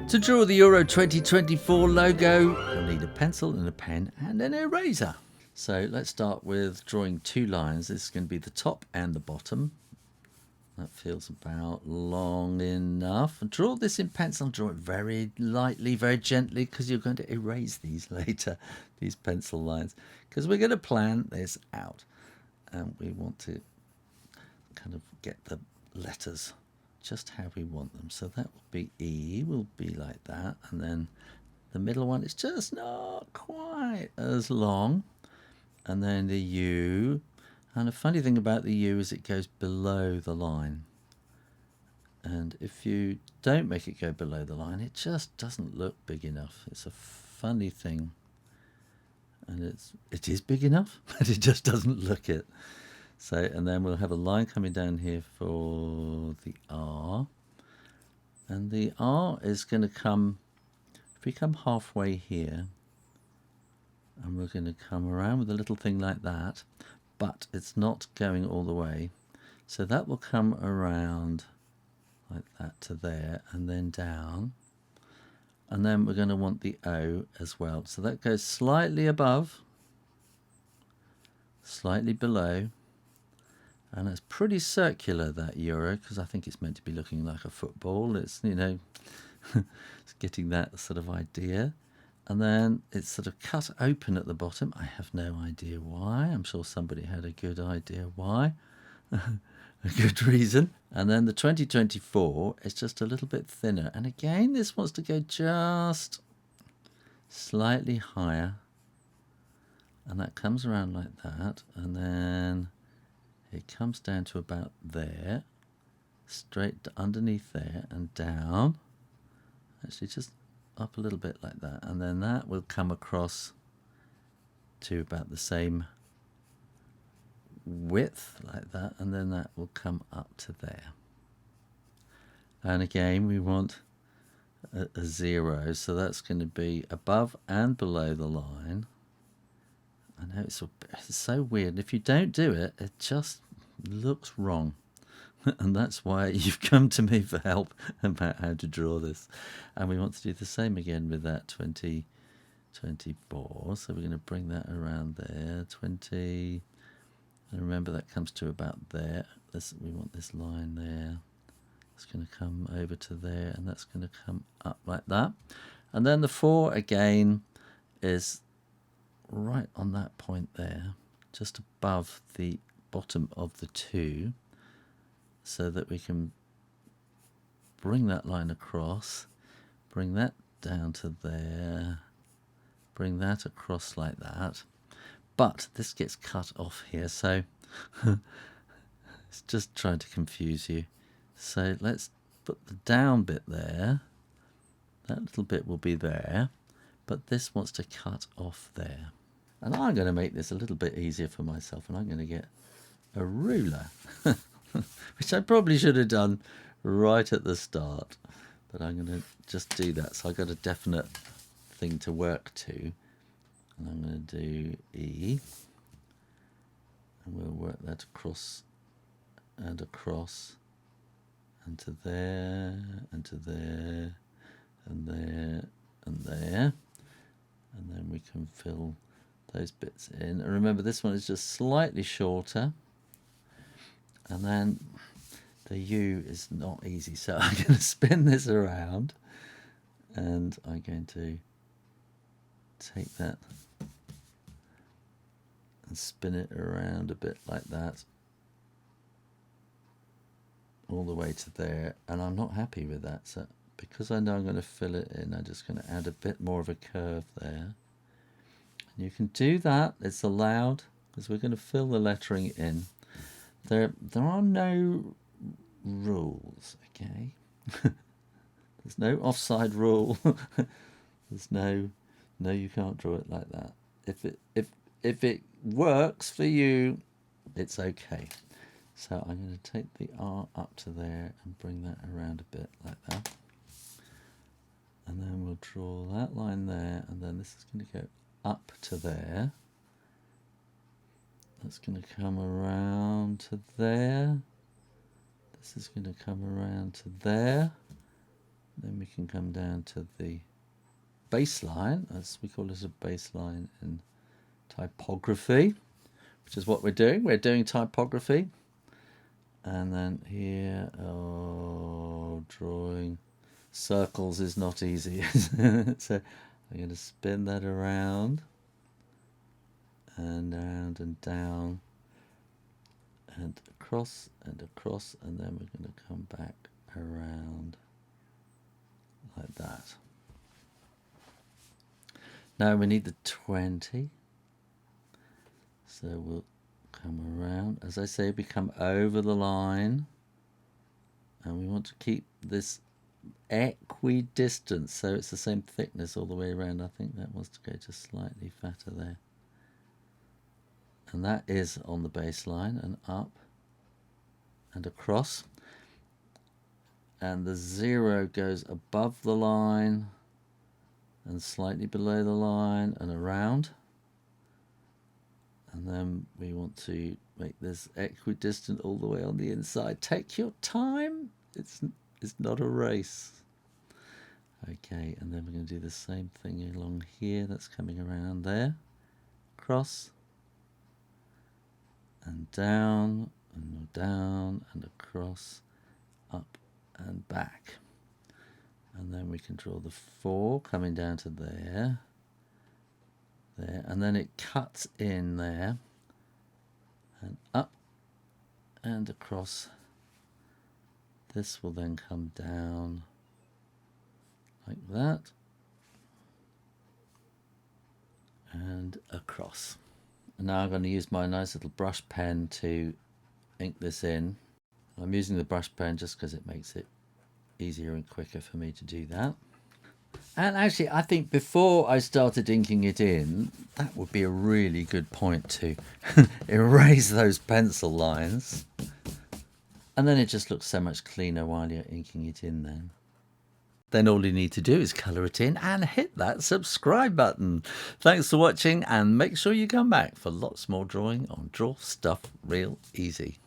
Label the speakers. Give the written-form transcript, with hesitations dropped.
Speaker 1: To draw the Euro 2024 logo, you'll need a pencil and a pen and an eraser. So let's start with drawing two lines. This is going to be the top and the bottom. That feels about long enough. And draw this in pencil. Draw it very lightly, very gently, because you're going to erase these later, these pencil lines. Because we're going to plan this out. And we want to kind of get the letters just how we want them. So that will be E, will be like that. And then the middle one is just not quite as long. And then the U. And a funny thing about the U is it goes below the line. And if you don't make it go below the line, it just doesn't look big enough. It's a funny thing. And it is big enough, but it just doesn't look it. So, and then we'll have a line coming down here for the R. And the R is going to come, if we come halfway here, and we're going to come around with a little thing like that, but it's not going all the way. So that will come around like that to there, and then down. And then we're going to want the O as well. So that goes slightly above, slightly below. And it's pretty circular, that Euro, because I think it's meant to be looking like a football. It's, you know, it's getting that sort of idea. And then it's sort of cut open at the bottom. I have no idea why. I'm sure somebody had a good idea why. A good reason. And then the 2024 is just a little bit thinner. And again, this wants to go just slightly higher. And that comes around like that. And then it comes down to about there, straight underneath there and down. Actually, just up a little bit like that. And then that will come across to about the same width like that. And then that will come up to there. And again, we want a 0. So that's going to be above and below the line. I know it's so weird. If you don't do it, it just looks wrong. And that's why you've come to me for help about how to draw this. And we want to do the same again with that 2024. So we're going to bring that around there. 20. And remember that comes to about there. We want this line there. It's going to come over to there. And that's going to come up like that. And then the 4 again is right on that point there, just above the bottom of the 2, so that we can bring that line across, bring that down to there, bring that across like that. But this gets cut off here, so it's just trying to confuse you. So let's put the down bit there. That little bit will be there, but this wants to cut off there. And I'm going to make this a little bit easier for myself, and I'm going to get a ruler, which I probably should have done right at the start, but I'm going to just do that. So I've got a definite thing to work to, and I'm going to do E, and we'll work that across and across, and to there, and to there, and there, and there, and then we can fill those bits in. And remember, this one is just slightly shorter, and then the U is not easy, so I'm going to spin this around, and I'm going to take that and spin it around a bit like that, all the way to there. And I'm not happy with that, so because I know I'm going to fill it in, I'm just going to add a bit more of a curve there. You can do that, it's allowed, because we're going to fill the lettering in. There are no rules, okay? There's no offside rule. There's no you can't draw it like that. If it works for you, it's okay. So I'm going to take the R up to there and bring that around a bit like that. And then we'll draw that line there, and then this is going to go up to there. That's going to come around to there. This is going to come around to there. Then we can come down to the baseline, as we call it, a baseline in typography, which is what we're doing. We're doing typography. And then here, drawing circles is not easy. So I'm going to spin that around and round and down and across, and then we're going to come back around like that. Now we need the 20. So we'll come around. As I say, we come over the line. And we want to keep this equidistant, so it's the same thickness all the way around. I think that wants to go just slightly fatter there. And that is on the baseline, and up and across. And the 0 goes above the line and slightly below the line and around. And then we want to make this equidistant all the way on the inside. Take your time. It's not a race. Okay, and then we're going to do the same thing along here. That's coming around there. Across. And down. And down. And across. Up and back. And then we can draw the 4 coming down to there. There, and then it cuts in there and up and across. This will then come down like that and across. And now I'm going to use my nice little brush pen to ink this in. I'm using the brush pen just because it makes it easier and quicker for me to do that. And actually, I think before I started inking it in, that would be a really good point to erase those pencil lines. And then it just looks so much cleaner while you're inking it in then. Then all you need to do is colour it in and hit that subscribe button. Thanks for watching, and make sure you come back for lots more drawing on Draw Stuff Real Easy.